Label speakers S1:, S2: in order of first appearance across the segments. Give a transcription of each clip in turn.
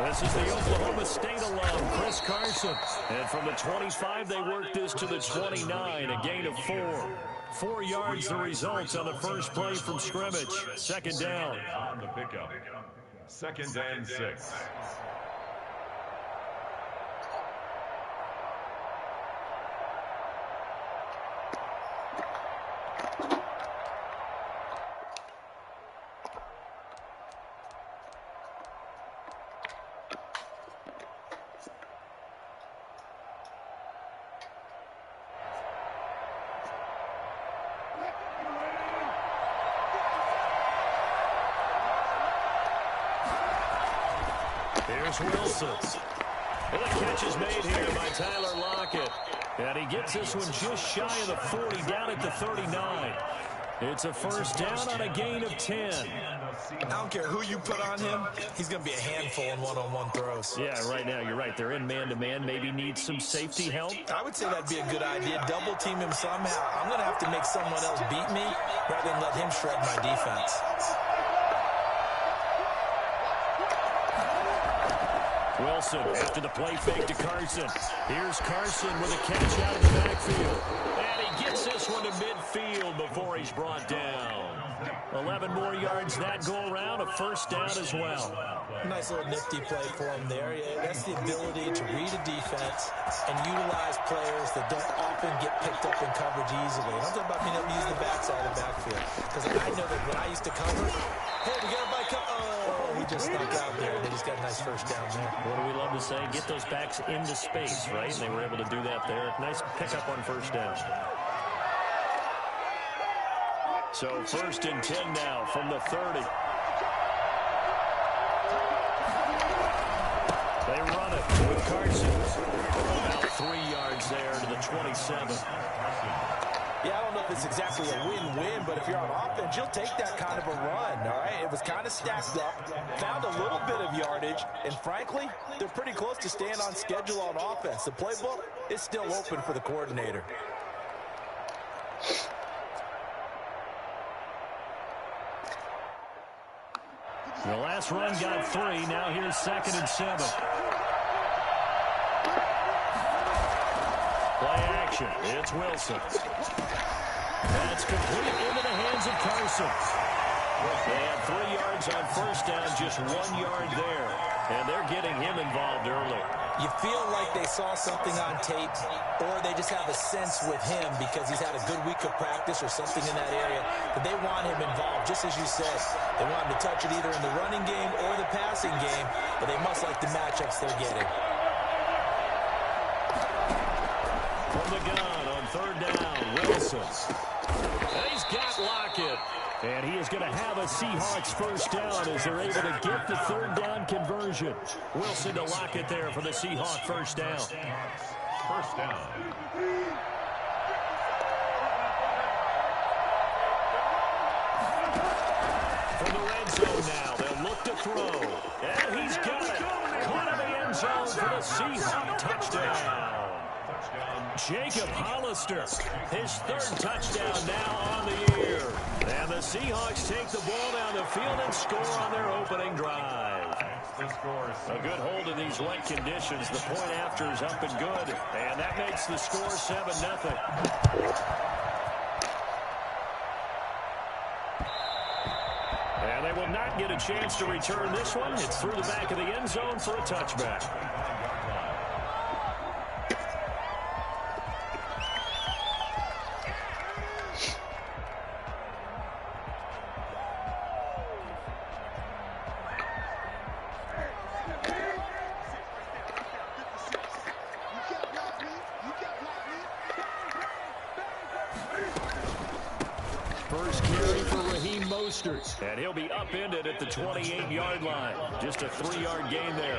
S1: This is the Oklahoma State alum, Chris Carson. And from the 25, they work this to the 29, a gain of 4. 4 yards the result on the first play from scrimmage. Second down.
S2: On the pickup. 2nd and 6.
S1: Here's Wilson. Well, the catch is made here by Tyler Lockett. And he gets this one just shy of the 40, down at the 39. It's a first down on a gain of 10.
S3: I don't care who you put on him. He's going to be a handful in one-on-one throws.
S1: Yeah, right now, you're right. They're in man-to-man. Maybe need some safety help.
S3: I would say that'd be a good idea. Double team him somehow. I'm going to have to make someone else beat me rather than let him shred my defense.
S1: Wilson after the play fake to Carson. Here's Carson with a catch out of the backfield. And he gets this one to midfield before he's brought down. 11 more yards that go around, a first down as well.
S3: Nice little nifty play for him there. Yeah, that's the ability to read a defense and utilize players that don't often get picked up in coverage easily. I'm talking about being able to use the backside of the backfield. Because I know that when I used to cover, hey, we got a bike. Oh, he just snuck out there, and then he's got a nice first down there.
S1: What do we love to say? Get those backs into space, right? And they were able to do that there. Nice pickup on first down. So 1st and 10 now from the 30. They run it with Carson. About 3 yards there to the 27.
S3: Yeah, I don't know if it's exactly a win-win, but if you're on offense, you'll take that kind of a run, all right? It was kind of stacked up, found a little bit of yardage, and frankly, they're pretty close to staying on schedule on offense. The playbook is still open for the coordinator.
S1: The last run got 3. Now here's 2nd and 7. Play action. It's Wilson. That's complete into the hands of Carson. They had 3 yards on first down, just 1 yard there. And they're getting him involved early.
S3: You feel like they saw something on tape, or they just have a sense with him because he's had a good week of practice or something in that area, that they want him involved, just as you said. They want him to touch it either in the running game or the passing game, but they must like the matchups they're getting.
S1: From the gun on 3rd down, Wilson. And he's got Lockett. And he is going to have a Seahawks first down as they're able to get the 3rd down conversion. Wilson to Lockett there for the Seahawks first down.
S2: First down.
S1: From the red zone now, they'll look to throw. And he's got it. Caught in the end zone for the Seahawks touchdown. Jacob Hollister, his 3rd touchdown now on the year. And the Seahawks take the ball down the field and score on their opening drive. A good hold in these wet conditions. The point after is up and good. And that makes the score 7-0. And they will not get a chance to return this one. It's through the back of the end zone for a touchback. First carry for Raheem Mostert. And he'll be upended at the 28-yard line. Just a 3-yard gain there.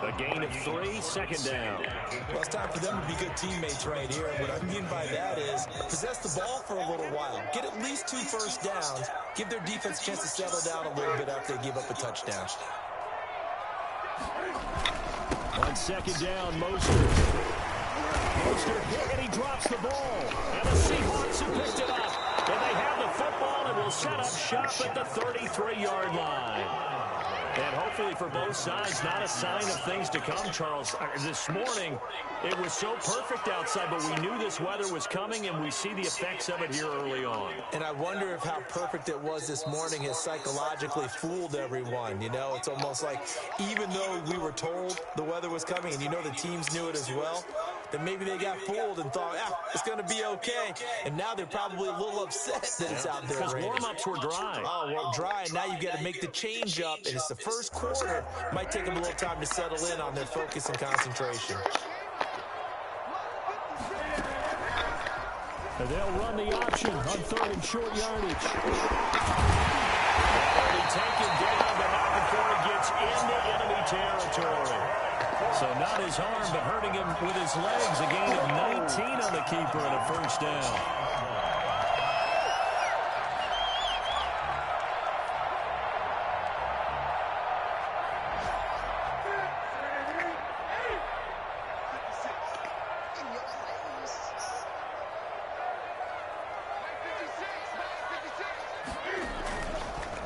S1: A gain of 3, 2nd down.
S3: Well, it's time for them to be good teammates right here. What I mean by that is possess the ball for a little while. Get at least 2 first downs. Give their defense a chance to settle down a little bit after they give up a touchdown.
S1: On 2nd down, Mostert hit, and he drops the ball. And the Seahawks have picked it up. And they have the football and will set up shop at the 33-yard line. And hopefully for both sides, not a sign of things to come, Charles. This morning, it was so perfect outside, but we knew this weather was coming, and we see the effects of it here early on.
S3: And I wonder if how perfect it was this morning has psychologically fooled everyone. You know, it's almost like even though we were told the weather was coming, and you know the teams knew it as well, then maybe they got fooled and thought, it's going to be okay. And now they're probably a little upset that it's out there.
S1: Because warm-ups were dry.
S3: Oh, well, dry, and now you've got to make the change up, and it's the first quarter. Might take them a little time to settle in on their focus and concentration.
S1: And they'll run the option on 3rd and short yardage. And he taken down, but not before he gets into enemy territory. So not his arm, but hurting him with his legs. A gain of 19 on the keeper and a first down.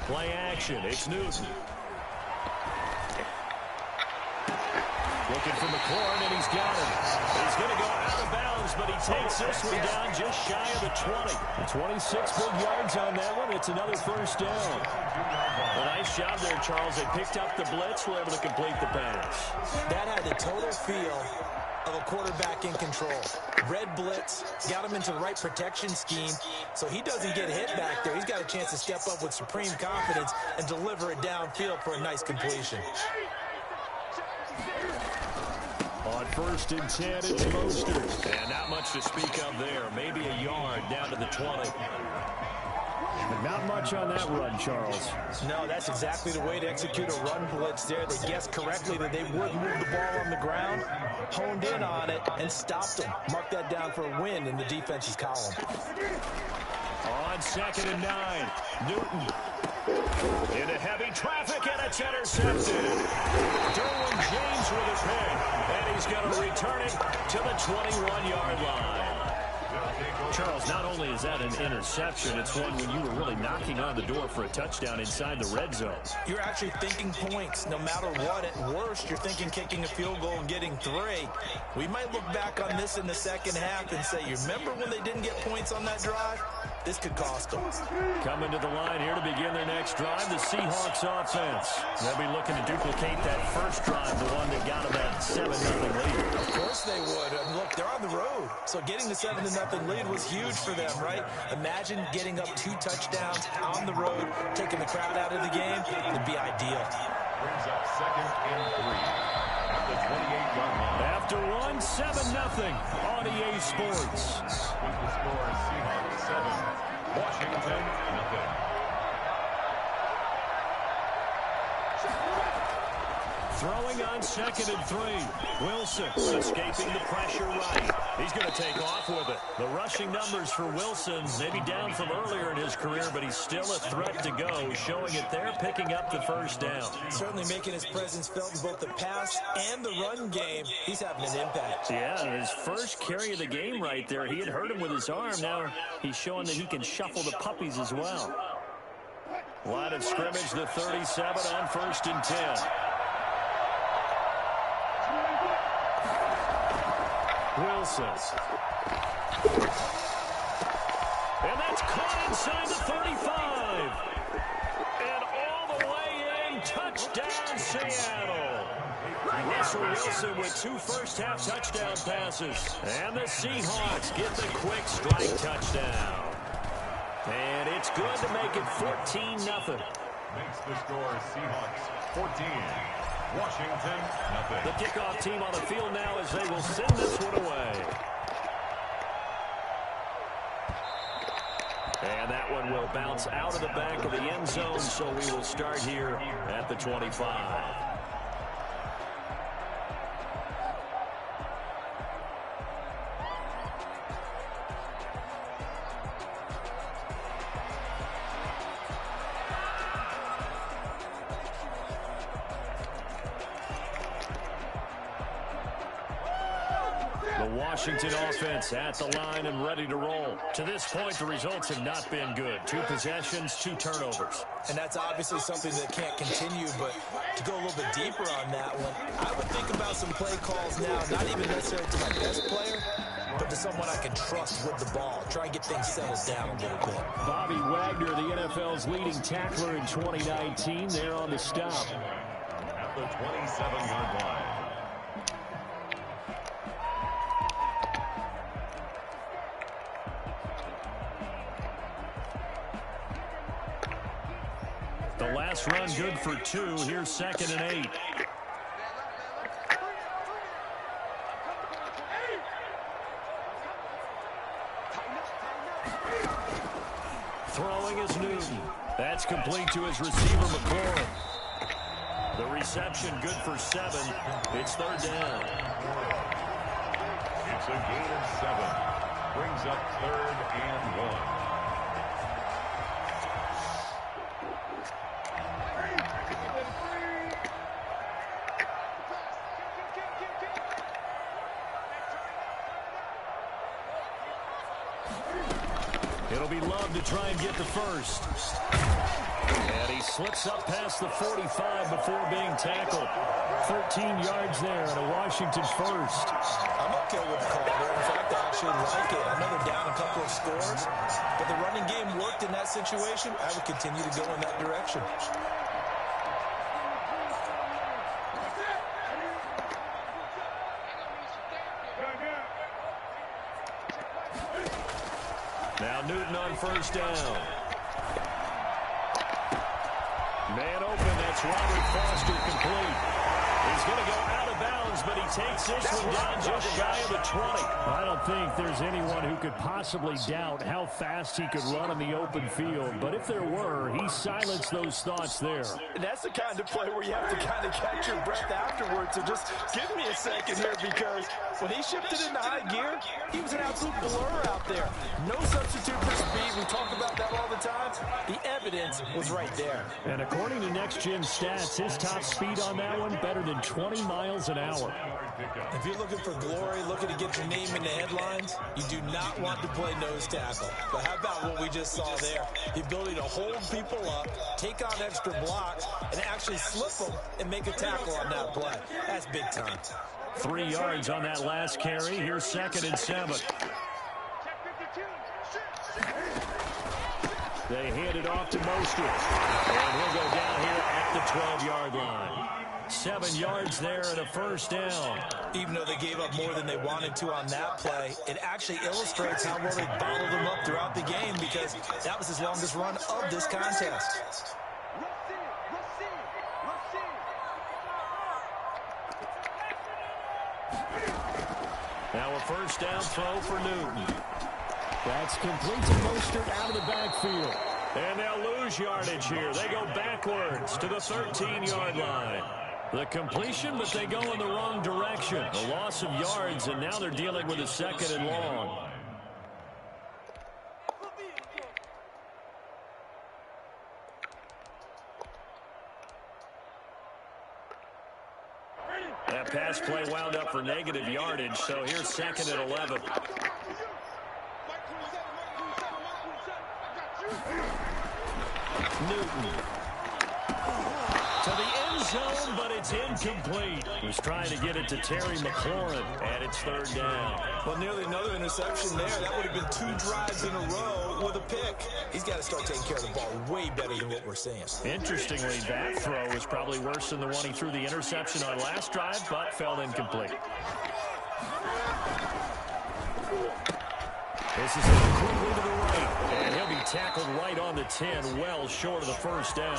S1: Play action. It's Newton. Looking for McLaurin, and he's got him. He's going to go out of bounds, but he takes this one down just shy of the 20. 26 big yards on that one. It's another first down. A nice job there, Charles. They picked up the blitz, were able to complete the pass.
S3: That had the total feel of a quarterback in control. Red blitz, got him into the right protection scheme, so he doesn't get hit back there. He's got a chance to step up with supreme confidence and deliver it downfield for a nice completion.
S1: On 1st and 10, it's Mostert. And not much to speak of there. Maybe a yard down to the 20. Not much on that run, Charles.
S3: No, that's exactly the way to execute a run blitz there. They guessed correctly that they would move the ball on the ground, honed in on it, and stopped them. Mark that down for a win in the defense's column.
S1: On 2nd and 9, Newton. Into heavy traffic, and it's intercepted. Derwin James with a pick, and he's going to return it to the 21-yard line. Charles, not only is that an interception, it's one when you were really knocking on the door for a touchdown inside the red zone.
S3: You're actually thinking points no matter what. At worst, you're thinking kicking a field goal and getting 3. We might look back on this in the second half and say, you remember when they didn't get points on that drive? This could cost them.
S1: Coming to the line here to begin their next drive, the Seahawks offense. They'll be looking to duplicate that first drive, the one that got them that 7-0 lead.
S3: Of course they would. Look, they're on the road. So getting the 7-0 lead was huge for them, right? Imagine getting up 2 touchdowns on the road, taking the crowd out of the game. It'd be ideal.
S2: Brings up 2nd and 3 at the 28-yard line.
S1: After one, 7-0 on EA Sports.
S2: With the score, Seahawks 7, Washington 0.
S1: Throwing on 2nd and 3. Wilson escaping the pressure right. He's going to take off with it. The rushing numbers for Wilson, maybe down from earlier in his career, but he's still a threat to go, showing it there, picking up the first down.
S3: Certainly making his presence felt in both the pass and the run game. He's having an impact.
S1: Yeah, his first carry of the game right there. He had hurt him with his arm. Now he's showing that he can shuffle the puppies as well. Line of scrimmage, the 37 on 1st and 10. Wilson. And that's caught inside the 35. And all the way in, touchdown Seattle. Russell Wilson with 2 first-half touchdown passes. And the Seahawks get the quick strike touchdown. And it's good to make it 14-0.
S2: Makes the score Seahawks 14. Washington, nothing.
S1: The kickoff team on the field now as they will send this one away. And that one will bounce out of the back of the end zone, so we will start here at the 25. The Washington offense at the line and ready to roll. To this point, the results have not been good. 2 possessions, 2 turnovers.
S3: And that's obviously something that can't continue, but to go a little bit deeper on that one, I would think about some play calls now, not even necessarily to my best player, but to someone I can trust with the ball. Try and get things settled down a little bit.
S1: Bobby Wagner, the NFL's leading tackler in 2019, there on the stop.
S2: At the 27-yard line.
S1: The last run good for 2. Here's 2nd and 8. Throwing is Newton. That's complete to his receiver, McLaurin. The reception good for 7. It's 3rd down.
S2: It's a gain of 7. Brings up 3rd and 1.
S1: It'll be Love to try and get the first. And he slips up past the 45 before being tackled. 13 yards there and a Washington first.
S3: I'm okay with the call there. In fact, I actually like it. I know they're down a couple of scores, but the running game worked in that situation. I would continue to go in that direction.
S1: Now Newton on 1st down. Man open, that's Robert Foster complete. He's going to go out of bounds, but he takes this one down just shy of the 20. I don't think there's anyone who could possibly doubt how fast he could run in the open field. But if there were, he silenced those thoughts there.
S3: That's the kind of play where you have to kind of catch your breath afterwards. So just give me a second here, because when he shifted into high gear, he was an absolute blur out there. No substitute for speed. We talk about that all the time. The evidence was right there.
S1: And according to Next Gen Stats, his top speed on that one better than 20 miles an hour.
S3: If you're looking for glory, looking to get your name in the headlines, you do not want to play nose tackle. But how about what we just saw there? The ability to hold people up, take on extra blocks, and actually slip them and make a tackle on that play. That's big time.
S1: 3 yards on that last carry. Here's 2nd and 7. They hand it off to Mostert. And he'll go down here at the 12-yard line. 7 yards there and a first down.
S3: Even though they gave up more than they wanted to on that play, it actually illustrates how well they bottled them up throughout the game, because that was his longest run of this contest.
S1: Now a first down throw for Newton. That's complete to Mostert out of the backfield. And they'll lose yardage here. They go backwards to the 13-yard line. The completion, but they go in the wrong direction. A loss of yards, and now they're dealing with a 2nd and long. That pass play wound up for negative yardage, so here's 2nd and 11. Newton to the end zone, but it's incomplete. He was trying to get it to Terry McLaurin, and it's 3rd down.
S3: Well, nearly another interception there. That would have been 2 drives in a row with a pick. He's got to start taking care of the ball way better than what we're seeing.
S1: Interestingly, that throw was probably worse than the one he threw the interception on last drive, but fell incomplete. This is completely to the right, and he'll be tackled right on the 10, well short of the first down.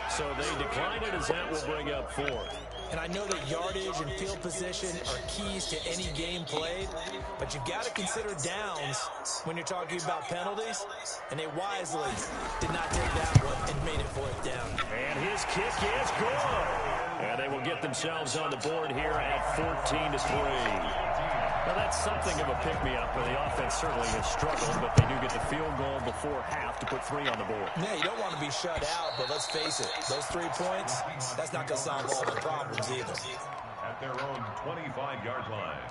S1: So they decline it, as that will bring up 4th.
S3: And I know that yardage and field position are keys to any game played, but you've got to consider downs when you're talking about penalties, and they wisely did not take that one and made it 4th down.
S1: And his kick is good. And they will get themselves on the board here at 14-3. Well, that's something of a pick-me-up, where the offense certainly has struggled, but they do get the field goal before half to put 3 on the board.
S3: Yeah, you don't want to be shut out, but let's face it, those 3 points, that's not going to solve all the problems either.
S2: At their own 25-yard line.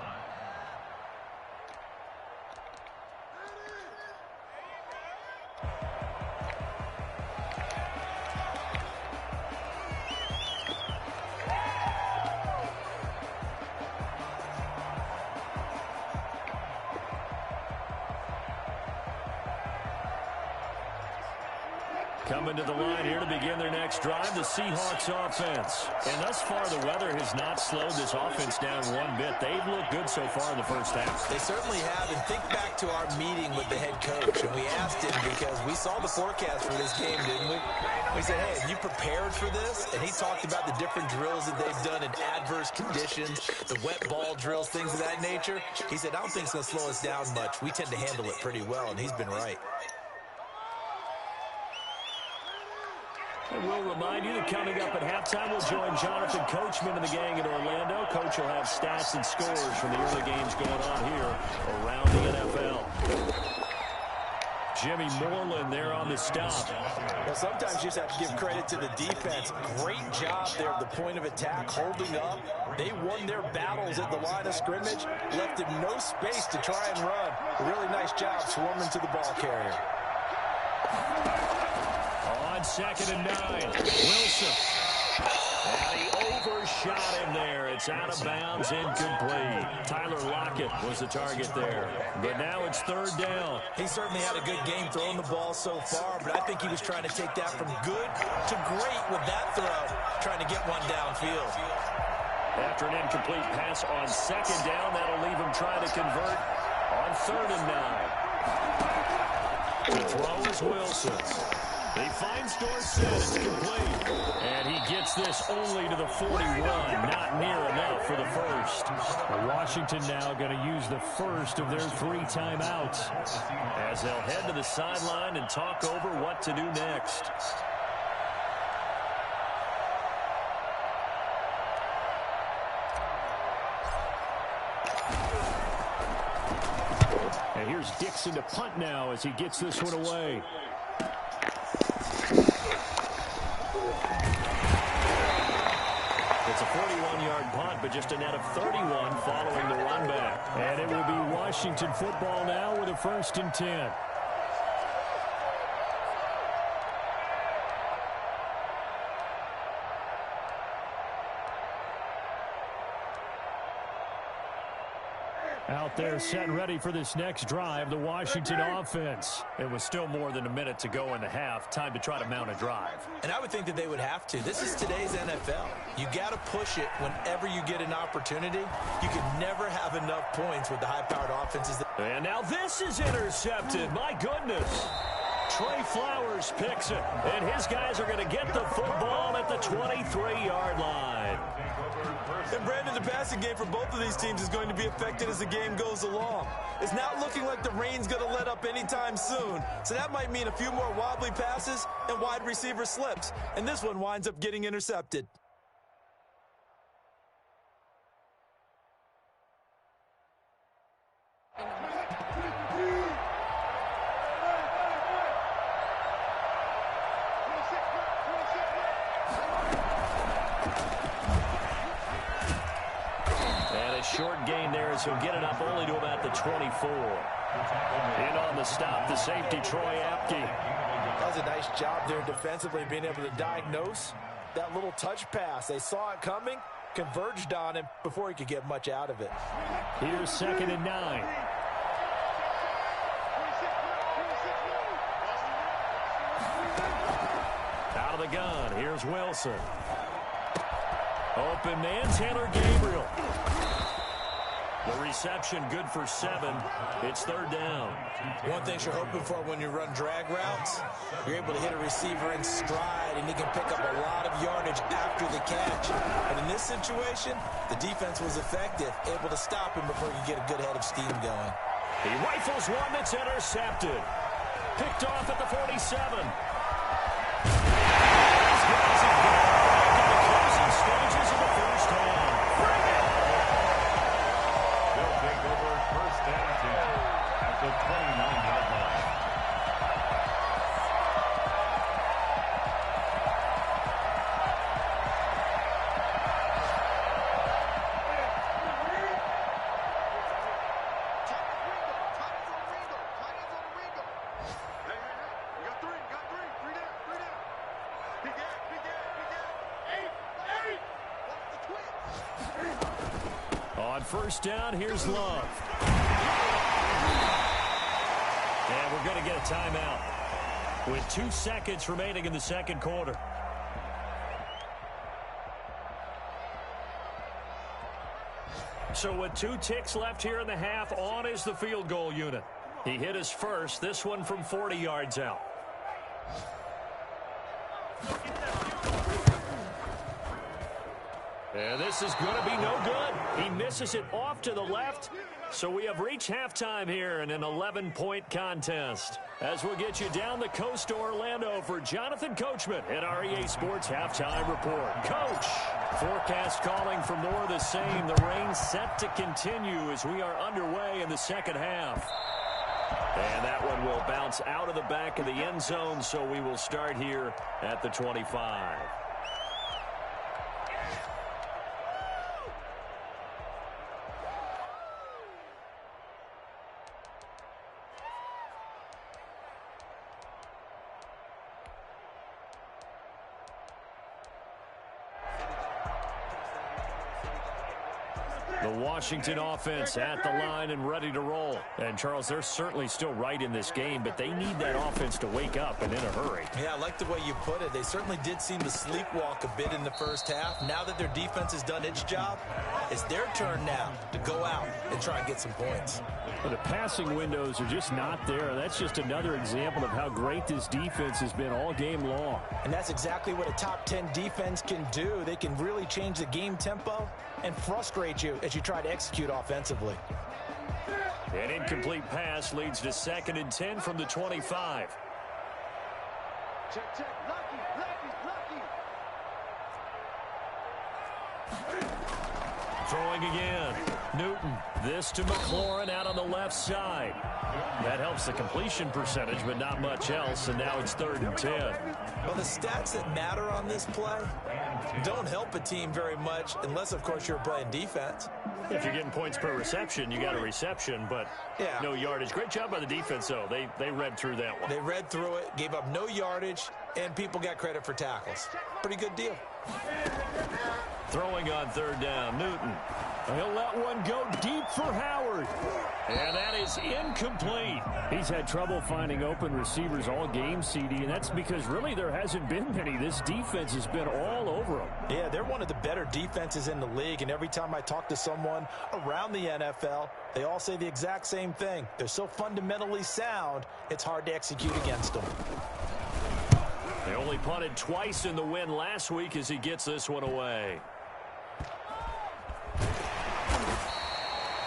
S1: Coming to the line here to begin their next drive, the Seahawks offense. And thus far, the weather has not slowed this offense down one bit. They've looked good so far in the first half.
S3: They certainly have. And think back to our meeting with the head coach. And we asked him because we saw the forecast for this game, didn't we? We said, hey, have you prepared for this? And he talked about the different drills that they've done in adverse conditions, the wet ball drills, things of that nature. He said, I don't think it's going to slow us down much. We tend to handle it pretty well, and he's been right.
S1: And we'll remind you that coming up at halftime, we'll join Jonathan Coachman and the gang in Orlando. Coach will have stats and scores from the early games going on here around the NFL. Jimmy Moreland there on the stop.
S3: Well, sometimes you just have to give credit to the defense. Great job there at the point of attack, holding up. They won their battles at the line of scrimmage, left him no space to try and run. A really nice job swarming to the ball carrier.
S1: On 2nd and 9, Wilson. And he overshot him there. It's out of bounds, incomplete. Tyler Lockett was the target there. But now it's 3rd down.
S3: He certainly had a good game throwing the ball so far, but I think he was trying to take that from good to great with that throw, trying to get one downfield.
S1: After an incomplete pass on 2nd down, that'll leave him trying to convert on 3rd and 9. The throw is Wilson. He finds Dorsett. It's complete. And he gets this only to the 41. Not near enough for the first. Washington now going to use the first of their 3 timeouts as they'll head to the sideline and talk over what to do next. And here's Dixon to punt now as he gets this one away. It's a 41-yard punt, but just a net of 31 following the run back. And it will be Washington football now with a 1st and 10. Out there set ready for this next drive, the Washington offense. It was still more than a minute to go in the half. Time to try to mount a drive.
S3: And I would think that they would have to. This is today's NFL. You got to push it whenever you get an opportunity. You can never have enough points with the high-powered offenses.
S1: And now this is intercepted. My goodness. Trey Flowers picks it, and his guys are going to get the football at the 23-yard line.
S4: And Brandon, the passing game for both of these teams is going to be affected as the game goes along. It's not looking like the rain's going to let up anytime soon, so that might mean a few more wobbly passes and wide receiver slips, and this one winds up getting intercepted.
S1: Short gain there as he'll get it up only to about the 24. In on the stop, the safety, Troy Apke.
S3: That was a nice job there defensively, being able to diagnose that little touch pass. They saw it coming, converged on him before he could get much out of it.
S1: Here's 2nd and 9. Out of the gun, here's Wilson. Open man, Taylor Gabriel. The reception good for 7. It's 3rd down.
S3: One thing you're hoping for when you run drag routes, you're able to hit a receiver in stride, and he can pick up a lot of yardage after the catch. But in this situation, the defense was effective, able to stop him before he could get a good head of steam going.
S1: He rifles one that's intercepted. Picked off at the 47. These guys have got back in the closing stages of the first half.
S2: They'll take over 1st and 10 at the 29-yard line.
S1: On 1st down, here's Love. And we're going to get a timeout. with 2 seconds remaining in the second quarter. So with 2 ticks left here in the half, on is the field goal unit. He hit his first, this one from 40 yards out. And this is going to be no good. He misses it off to the left. So we have reached halftime here in an 11-point contest. As we'll get you down the coast to Orlando for Jonathan Coachman at our EA Sports Halftime Report. Coach, forecast calling for more of the same. The rain set to continue as we are underway in the second half. And that one will bounce out of the back of the end zone, so we will start here at the 25. The Washington offense at the line and ready to roll. And, Charles, they're certainly still right in this game, but they need that offense to wake up and in a hurry.
S3: Yeah, I like the way you put it. They certainly did seem to sleepwalk a bit in the first half. Now that their defense has done its job, it's their turn now to go out and try and get some points.
S1: But the passing windows are just not there. That's just another example of how great this defense has been all game long.
S3: And that's exactly what a top 10 defense can do. They can really change the game tempo and frustrate you as you try to execute offensively.
S1: An incomplete pass leads to 2nd and 10 from the 25.
S5: Check, check. Lucky.
S1: Throwing again. Newton. This to McLaurin out on the left side. That helps the completion percentage, but not much else, and now it's 3rd and 10.
S3: Well, the stats that matter on this play don't help a team very much unless, of course, you're playing defense.
S1: If you're getting points per reception, you got a reception, but no yardage. Great job by the defense, though. They read through that one.
S3: They read through it, gave up no yardage, and people got credit for tackles. Pretty good deal.
S1: Throwing on 3rd down, Newton. He'll let one go deep for Howard. And that is incomplete. He's had trouble finding open receivers all game, CD, and that's because really there hasn't been many. This defense has been all over them.
S3: Yeah, they're one of the better defenses in the league, and every time I talk to someone around the NFL, they all say the exact same thing. They're so fundamentally sound, it's hard to execute against them.
S1: They only punted twice in the win last week as he gets this one away.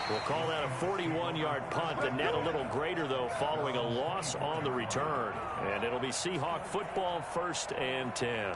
S1: We'll call that a 41-yard punt. The net a little greater, though, following a loss on the return. And it'll be Seahawk football, 1st and 10.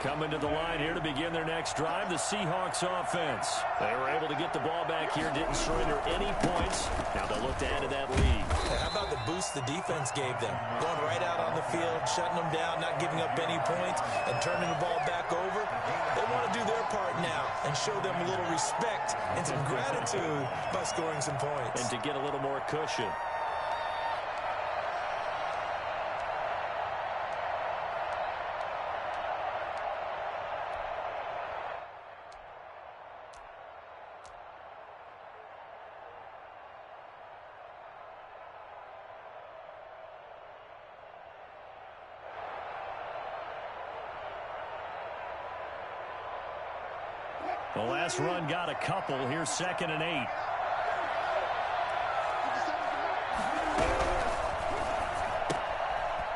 S1: Coming to the line here to begin their next drive, the Seahawks offense. They were able to get the ball back here, didn't surrender any points. Now they'll look to add to that lead.
S3: How about the boost the defense gave them? Going right out on the field, shutting them down, not giving up any points, and turning the ball back over. They want to do their part now and show them a little respect and some gratitude by scoring some points.
S1: And to get a little more cushion. The last run got a couple. Here's 2nd and 8.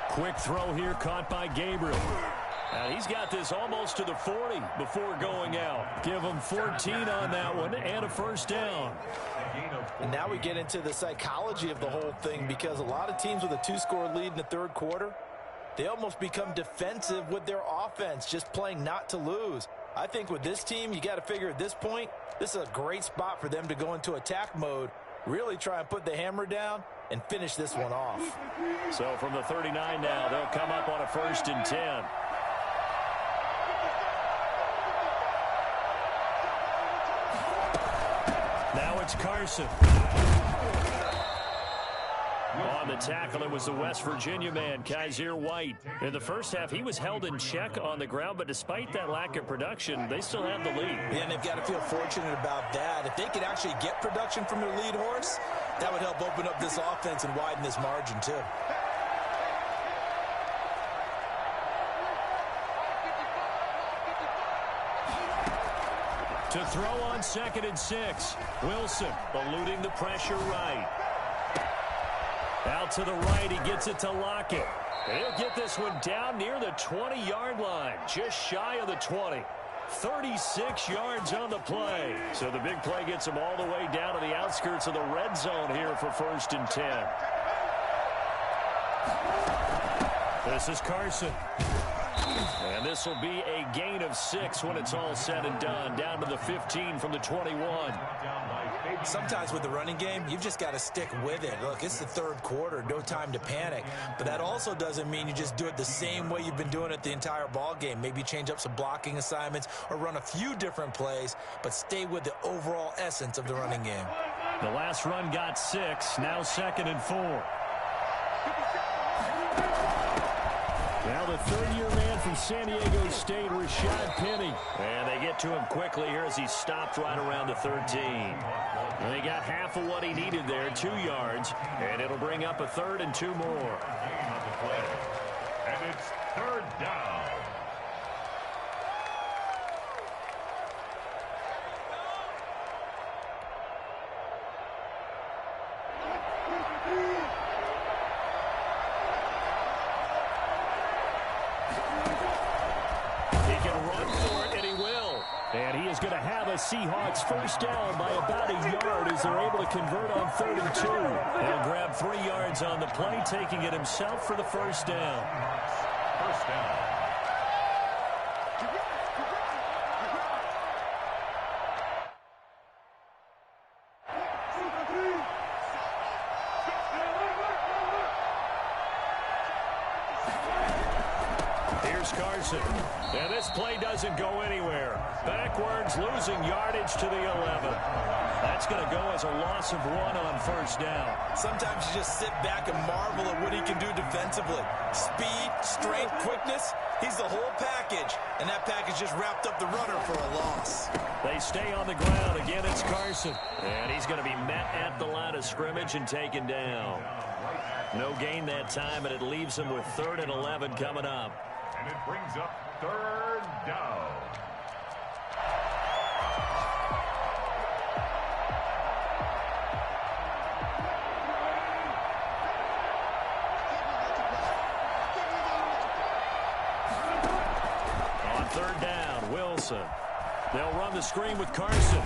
S1: Quick throw here caught by Gabriel. And he's got this almost to the 40 before going out. Give him 14 on that one and a 1st down.
S3: And now we get into the psychology of the whole thing, because a lot of teams with a 2-score lead in the 3rd quarter, they almost become defensive with their offense, just playing not to lose. I think with this team, you got to figure at this point, this is a great spot for them to go into attack mode, really try and put the hammer down and finish this one off.
S1: So from the 39 now, they'll come up on a 1st and 10. Now it's Carson. On the tackle, it was the West Virginia man, Kaiser White. In the first half, he was held in check on the ground, but despite that lack of production, they still have the lead.
S3: Yeah, and they've got to feel fortunate about that. If they could actually get production from their lead horse, that would help open up this offense and widen this margin, too.
S1: To throw on 2nd and 6. Wilson eluding the pressure right. Out to the right, he gets it to Lockett. And he'll get this one down near the 20-yard line, just shy of the 20. 36 yards on the play. So the big play gets him all the way down to the outskirts of the red zone here for 1st and 10. This is Carson. And this will be a gain of 6 when it's all said and done. Down to the 15 from the 21.
S3: Sometimes with the running game, you've just got to stick with it. Look, it's the third quarter, no time to panic. But that also doesn't mean you just do it the same way you've been doing it the entire ball game. Maybe change up some blocking assignments or run a few different plays, but stay with the overall essence of the running game.
S1: The last run got 6, now 2nd and 4. Now the third-year man from San Diego State, Rashad Penny. And they get to him quickly here as he stopped right around the 13. And they got half of what he needed there, 2 yards. And it'll bring up a 3rd and 2 more.
S2: And it's 3rd down.
S1: Going to have a Seahawks 1st down by about a yard as they're able to convert on 3rd and 2. He'll grab 3 yards on the play, taking it himself for the 1st down.
S2: 1st down.
S1: Here's Carson. And this play doesn't go anywhere. Backwards, losing yardage to the 11. That's going to go as a loss of 1 on 1st down.
S3: Sometimes you just sit back and marvel at what he can do defensively. Speed, strength, quickness, he's the whole package. And that package just wrapped up the runner for a loss.
S1: They stay on the ground. Again, it's Carson. And he's going to be met at the line of scrimmage and taken down. No gain that time, and it leaves him with 3rd and 11 coming up.
S2: And it brings up 3rd down.
S1: On 3rd down, Wilson. They'll run the screen with Carson. And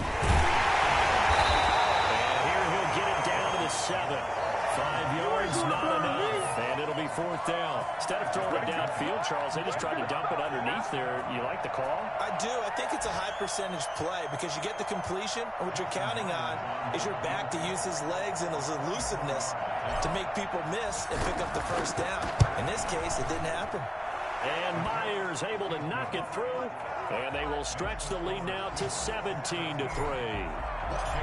S1: here he'll get it down to the 7. 5 yards, not enough. And it'll be 4th down. Instead of throwing it downfield, Charles, they just tried to dump it underneath there. You like the call?
S3: I do. I think it's a high percentage play because you get the completion, and what you're counting on is your back to use his legs and his elusiveness to make people miss and pick up the 1st down. In this case, it didn't happen.
S1: And Myers able to knock it through. And they will stretch the lead now to 17-3.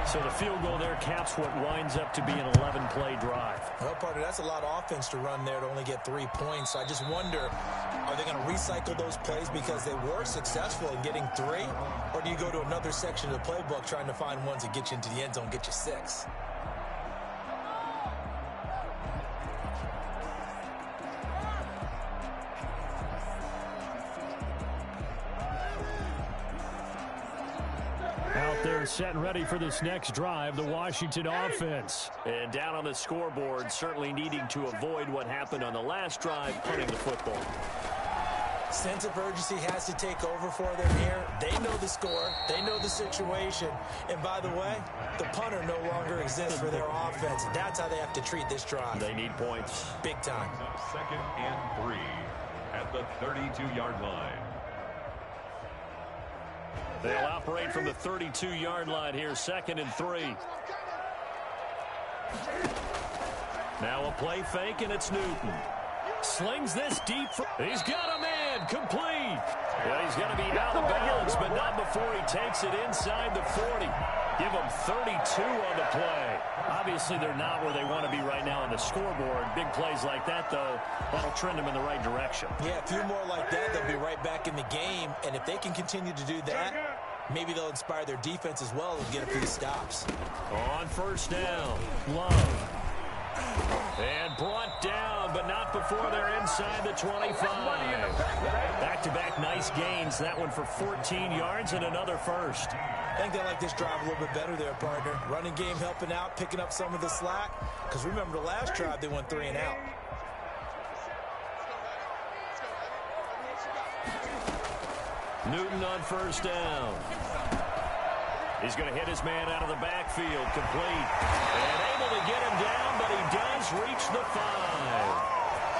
S1: So the field goal there caps what winds up to be an 11-play drive.
S3: Well, partner, that's a lot of offense to run there to only get 3 points. So I just wonder, are they going to recycle those plays because they were successful in getting 3? Or do you go to another section of the playbook trying to find ones that get you into the end zone, get you 6?
S1: Out there set and ready for this next drive, the Washington offense. And down on the scoreboard, certainly needing to avoid what happened on the last drive, punting the football.
S3: Sense of urgency has to take over for them here. They know the score. They know the situation. And by the way, the punter no longer exists for their offense. That's how they have to treat this drive.
S1: They need points.
S3: Big time.
S2: 2nd and 3 at the 32-yard line.
S1: They'll operate from the 32-yard line here, 2nd and 3. Now a play fake, and it's Newton. Slings this deep. He's got a man, complete. Well, he's going to be out of bounds, but not before he takes it inside the 40. Give them 32 on the play. Obviously, they're not where they want to be right now on the scoreboard. Big plays like that, though, that'll trend them in the right direction.
S3: Yeah, a few more like that, they'll be right back in the game. And if they can continue to do that, maybe they'll inspire their defense as well and get a few stops.
S1: On first down, Love. And brought down, but not before they're inside the 25. Back-to-back nice gains. That one for 14 yards and another first.
S3: I think they like this drive a little bit better there, partner. Running game helping out, picking up some of the slack. Because remember, the last drive, they went 3 and out.
S1: Newton on first down. He's going to hit his man out of the backfield, complete. And able to get him down, but he does reach the 5.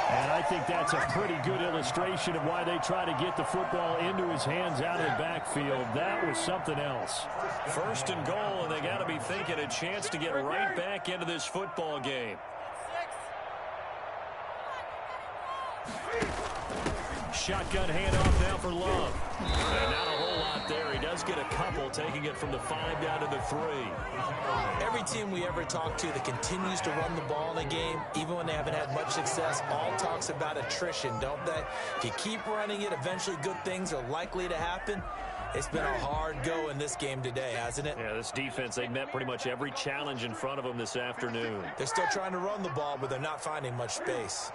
S2: And I think that's a pretty good illustration of why they try to get the football into his hands out of the backfield. That was something else.
S1: First and goal, and they got to be thinking a chance to get right back into this football game. Shotgun handoff now for Love. And not a whole lot there. He does get a couple, taking it from the 5 down to the 3.
S3: Every team we ever talk to that continues to run the ball in a game, even when they haven't had much success, all talks about attrition, don't they? If you keep running it, eventually good things are likely to happen. It's been a hard go in this game today, hasn't it?
S1: Yeah, this defense, they met pretty much every challenge in front of them this afternoon.
S3: They're still trying to run the ball, but they're not finding much space.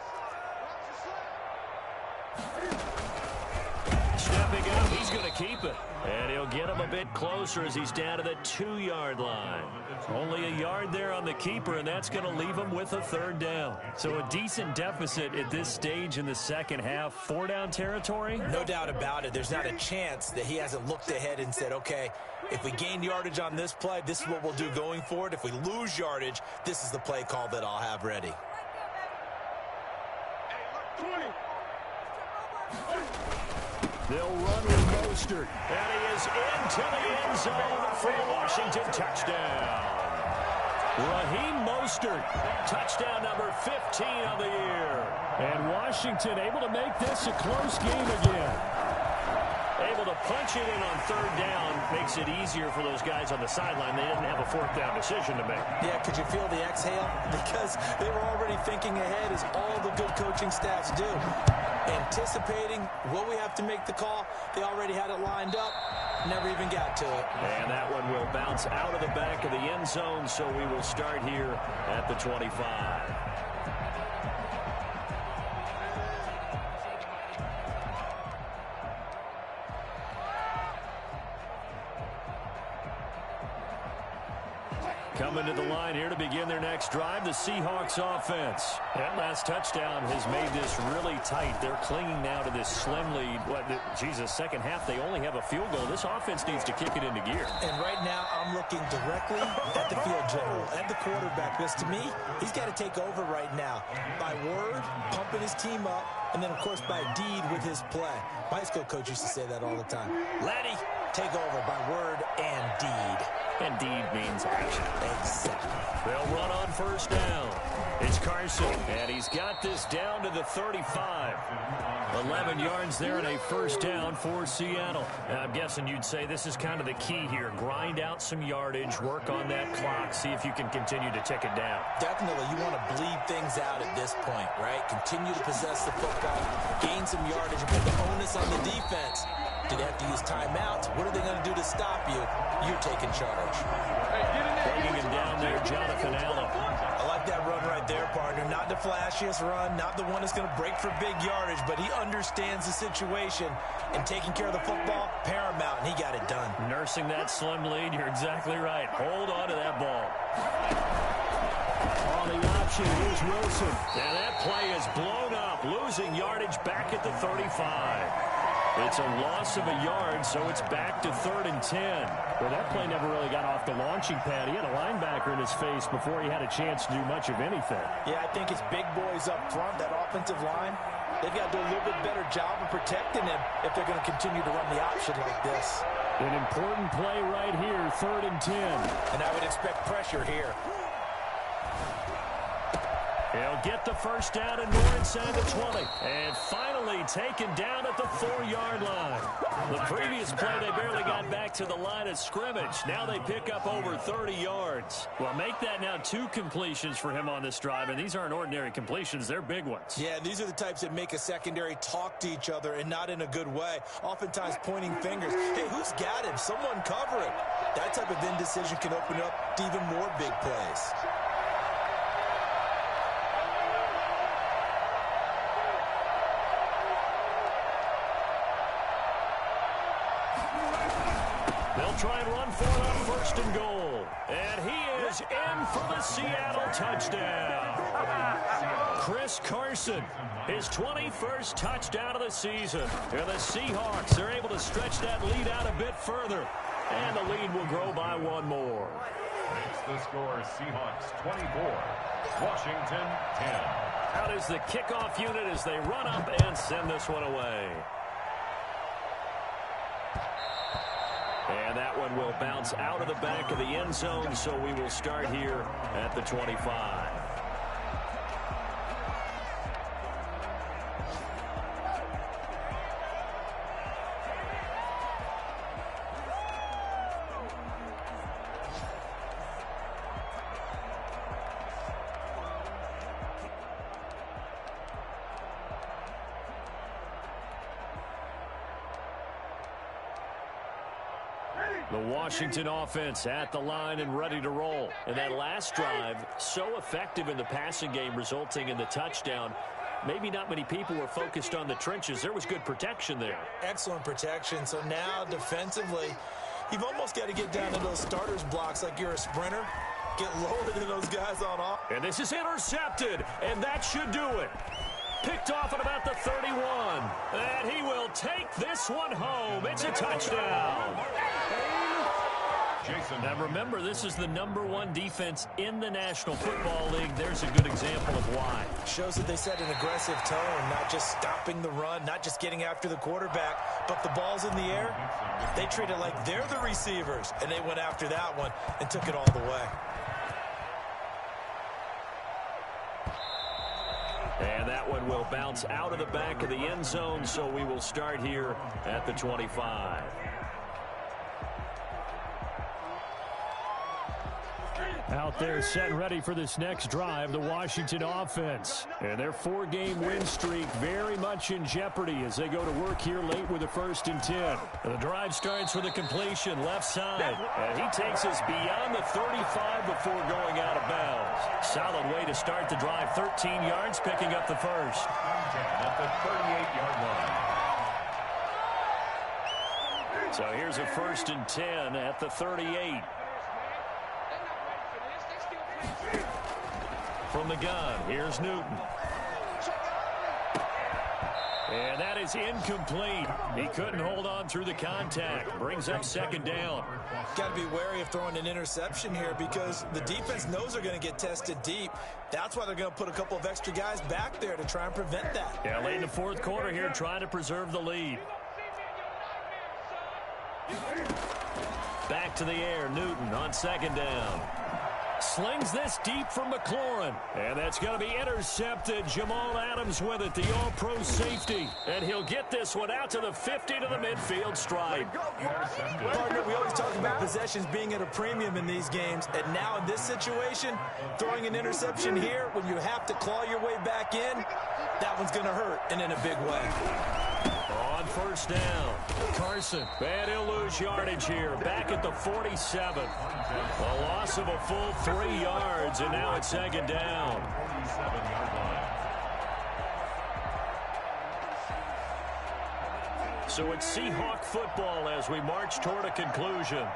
S1: Stepping up, he's going to keep it. And he'll get him a bit closer as he's down to the 2-yard line. Only a yard there on the keeper, and that's going to leave him with a 3rd down. So a decent deficit at this stage in the second half. 4-down territory?
S3: No doubt about it. There's not a chance that he hasn't looked ahead and said, okay, if we gain yardage on this play, this is what we'll do going forward. If we lose yardage, this is the play call that I'll have ready.
S1: They'll run with Mostert. And he is into the end zone for a Washington touchdown. Raheem Mostert, touchdown number 15 of the year.
S2: And Washington able to make this a close game again.
S1: Able to punch it in on 3rd down makes it easier for those guys on the sideline. They didn't have a 4th down decision to make.
S3: Yeah, could you feel the exhale? Because they were already thinking ahead, as all the good coaching staffs do. Anticipating what we have to make the call. They already had it lined up. Never even got to it.
S1: And that one will bounce out of the back of the end zone, so we will start here at the 25. Coming to the line here to begin their next drive, the Seahawks offense. That last touchdown has made this really tight. They're clinging now to this slim lead. Second half, they only have a field goal. This offense needs to kick it into gear.
S3: And right now, I'm looking directly at the field general, at the quarterback. Because to me, he's got to take over right now. By word, pumping his team up, and then, of course, by deed with his play. My high school coach used to say that all the time. Laddie, take over by word and deed.
S1: And deed means action.
S3: Exactly.
S1: They'll run on first down. It's Carson, and he's got this down to the 35. 11 yards there and a first down for Seattle. And I'm guessing you'd say this is kind of the key here. Grind out some yardage, work on that clock, see if you can continue to tick it down.
S3: Definitely. You want to bleed things out at this point, right? Continue to possess the football, gain some yardage, and put the onus on the defense. Do they have to use timeouts? What are they going to do to stop you? You're taking charge.
S1: Bringing him down there, Jonathan Allen.
S3: I like that run right there, partner. Not the flashiest run, not the one that's going to break for big yardage, but he understands the situation, and taking care of the football, paramount, and he got it done.
S1: Nursing that slim lead, you're exactly right. Hold on to that ball.
S2: On the option, here's Wilson.
S1: And that play is blown up, losing yardage back at the 35. It's a loss of a yard, so it's back to 3rd and 10.
S2: Well, that play never really got off the launching pad. He had a linebacker in his face before he had a chance to do much of anything.
S3: Yeah, I think it's big boys up front, that offensive line. They've got to do a little bit better job of protecting him if they're going to continue to run the option like this.
S2: An important play right here, 3rd and 10.
S3: And I would expect pressure here.
S2: He'll get the first down and more inside the 20. And finally taken down at the 4-yard line. The previous play, they barely got back to the line of scrimmage. Now they pick up over 30 yards. Well, make that now 2 completions for him on this drive, and these aren't ordinary completions. They're big ones.
S3: Yeah, these are the types that make a secondary talk to each other and not in a good way. Oftentimes pointing fingers. Hey, who's got him? Someone cover him. That type of indecision can open up to even more big plays.
S2: They'll try and run for it on 1st and goal. And he is in for the Seattle touchdown. Chris Carson, his 21st touchdown of the season. And the Seahawks are able to stretch that lead out a bit further. And the lead will grow by 1 more.
S1: Makes the score Seahawks 24, Washington 10.
S2: Out is the kickoff unit as they run up and send this one away. And that one will bounce out of the back of the end zone, so we will start here at the 25. The Washington offense at the line and ready to roll. And that last drive, so effective in the passing game, resulting in the touchdown. Maybe not many people were focused on the trenches. There was good protection there.
S3: Excellent protection. So now defensively, you've almost got to get down to those starters blocks like you're a sprinter. Get lower than those guys on off.
S2: And this is intercepted, and that should do it. Picked off at about the 31. And he will take this one home. It's a touchdown. Now remember, this is the #1 defense in the National Football League. There's a good example of why.
S3: Shows that they set an aggressive tone, not just stopping the run, not just getting after the quarterback, but the ball's in the air. They treat it like they're the receivers, and they went after that one and took it all the way.
S2: And that one will bounce out of the back of the end zone, so we will start here at the 25. Out there set and ready for this next drive, the Washington offense. And their 4-game win streak very much in jeopardy as they go to work here late with a 1st and 10. The drive starts with a completion left side. And he takes us beyond the 35 before going out of bounds. Solid way to start the drive. 13 yards, picking up the first.
S1: At the 38-yard line.
S2: So here's a 1st and 10 at the 38. From the gun, here's Newton. And that is incomplete. He couldn't hold on through the contact. Brings up 2nd down.
S3: Got to be wary of throwing an interception here because the defense knows they're going to get tested deep. That's why they're going to put a couple of extra guys back there to try and prevent that.
S2: Yeah, late in the 4th quarter here, trying to preserve the lead. Back to the air, Newton on 2nd down. Slings this deep from McLaurin. And that's going to be intercepted. Jamal Adams with it, the all-pro safety. And he'll get this one out to the 50 to the midfield stripe.
S3: Partner, we always talk about possessions being at a premium in these games. And now in this situation, throwing an interception here when you have to claw your way back in, that one's going to hurt and in a big way.
S2: On 1st down, Carson. And he'll lose yardage here. Back at the 47. A loss of a full 3 yards, and now it's 2nd down. So it's Seahawk football as we march toward a conclusion.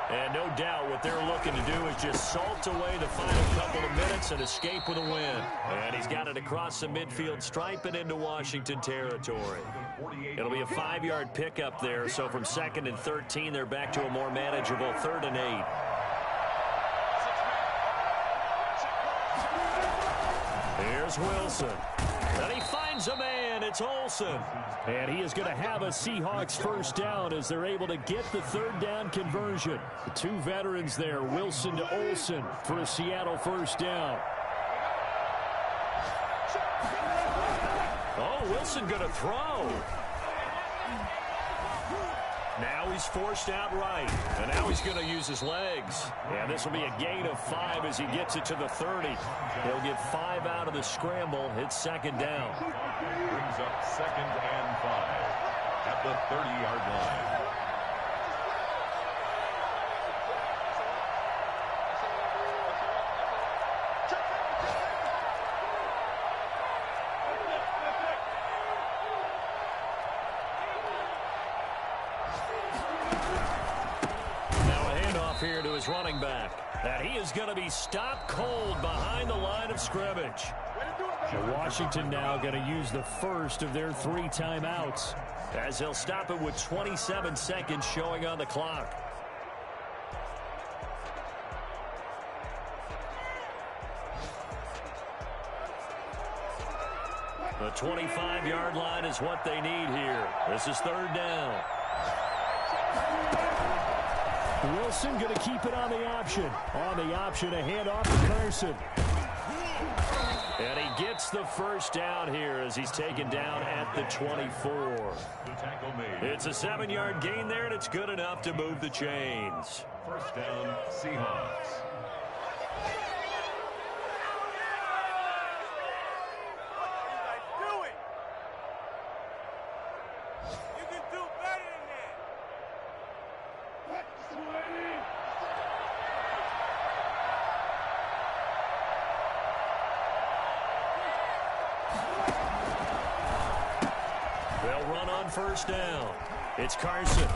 S2: And no doubt what they're looking to do is just salt away the final couple of minutes and escape with a win. And he's got it across the midfield stripe and into Washington territory. It'll be a 5-yard pickup there, so from 2nd and 13, they're back to a more manageable 3rd and 8. Here's Wilson. And he finds a man. It's Olsen. And he is going to have a Seahawks 1st down as they're able to get the 3rd down conversion. The 2 veterans there, Wilson to Olsen, for a Seattle 1st down. Oh, Wilson going to throw. Now he's forced out right, and now he's going to use his legs. And this will be a gain of 5 as he gets it to the 30. He'll get 5 out of the scramble. It's second down.
S6: Brings up 2nd and 5 at the 30-yard line.
S2: Here to his running back. And he is going to be stopped cold behind the line of scrimmage. So Washington now going to use the first of their 3 timeouts as they'll stop it with 27 seconds showing on the clock. The 25-yard line is what they need here. This is 3rd down. Wilson going to keep it on the option. On the option, a handoff to Carson. And he gets the first down here as he's taken down at the 24. It's a 7-yard gain there, and it's good enough to move the chains.
S6: First down, Seahawks.
S2: First down. It's Carson.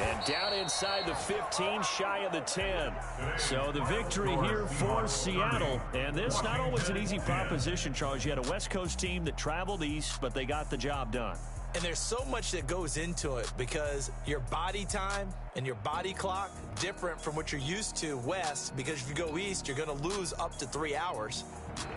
S2: And down inside the 15, shy of the 10. So the victory here for Seattle. And this not always an easy proposition, Charles. You had a West Coast team that traveled east, but they got the job done.
S3: And there's so much that goes into it because your body time and your body clock different from what you're used to west, because if you go east, you're going to lose up to 3 hours,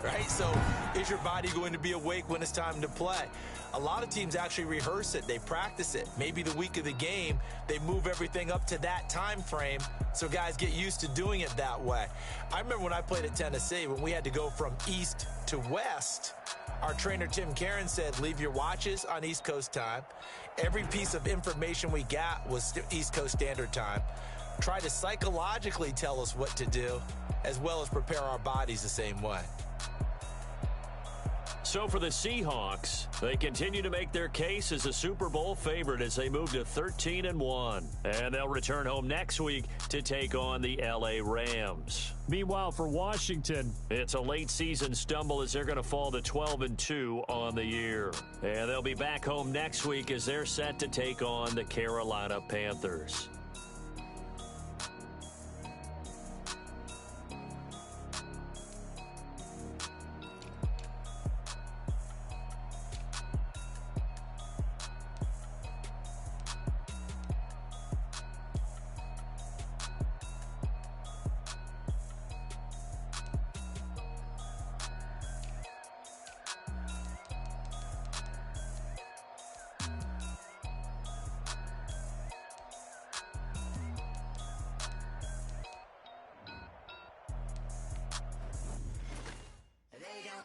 S3: right? So is your body going to be awake when it's time to play? A lot of teams actually rehearse it. They practice it. Maybe the week of the game, they move everything up to that time frame so guys get used to doing it that way. I remember when I played at Tennessee, when we had to go from east to west, our trainer, Tim Karen, said, leave your watches on East Coast time. Every piece of information we got was East Coast Standard Time. Try to psychologically tell us what to do, as well as prepare our bodies the same way.
S2: So for the Seahawks, they continue to make their case as a Super Bowl favorite as they move to 13-1. And they'll return home next week to take on the L.A. Rams. Meanwhile, for Washington, it's a late season stumble as they're going to fall to 12-2 on the year. And they'll be back home next week as they're set to take on the Carolina Panthers.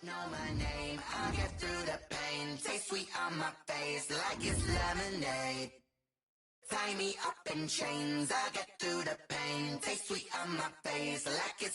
S7: Know my name, I'll get through the pain. Taste sweet on my face like it's lemonade. Tie me up in chains, I'll get through the pain. Taste sweet on my face like it's